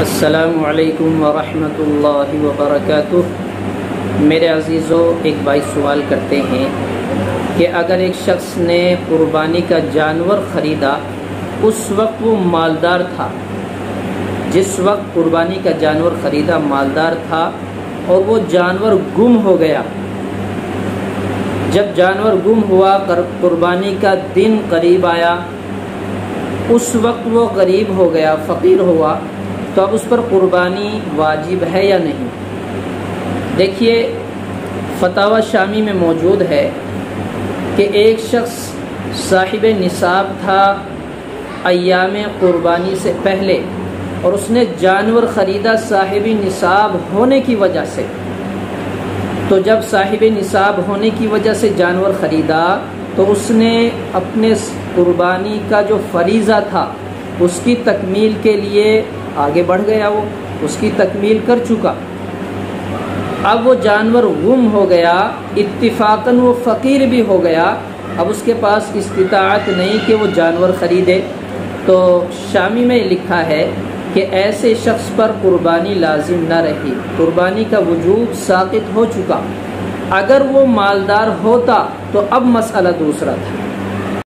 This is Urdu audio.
السلام علیکم ورحمۃ اللہ وبرکاتہ۔ میرے عزیزو، ایک بھائی سوال کرتے ہیں کہ اگر ایک شخص نے قربانی کا جانور خریدا، اس وقت وہ مالدار تھا، جس وقت قربانی کا جانور خریدا مالدار تھا، اور وہ جانور گم ہو گیا۔ جب جانور گم ہوا، قربانی کا دن قریب آیا، اس وقت وہ غریب ہو گیا، فقیر ہوا، تو اب اس پر قربانی واجب ہے یا نہیں؟ دیکھیے، فتاوی شامی میں موجود ہے کہ ایک شخص صاحب نصاب تھا ایام قربانی سے پہلے، اور اس نے جانور خریدا صاحب نصاب ہونے کی وجہ سے۔ تو جب صاحب نصاب ہونے کی وجہ سے جانور خریدا، تو اس نے اپنے قربانی کا جو فریضہ تھا اس کی تکمیل کے لیے آگے بڑھ گیا، وہ اس کی تکمیل کر چکا۔ اب وہ جانور گم ہو گیا، اتفاقاً وہ فقیر بھی ہو گیا، اب اس کے پاس استطاعت نہیں کہ وہ جانور خریدے۔ تو شامی میں لکھا ہے کہ ایسے شخص پر قربانی لازم نہ رہی، قربانی کا وجوب ساقط ہو چکا۔ اگر وہ مالدار ہوتا تو اب مسئلہ دوسرا تھا۔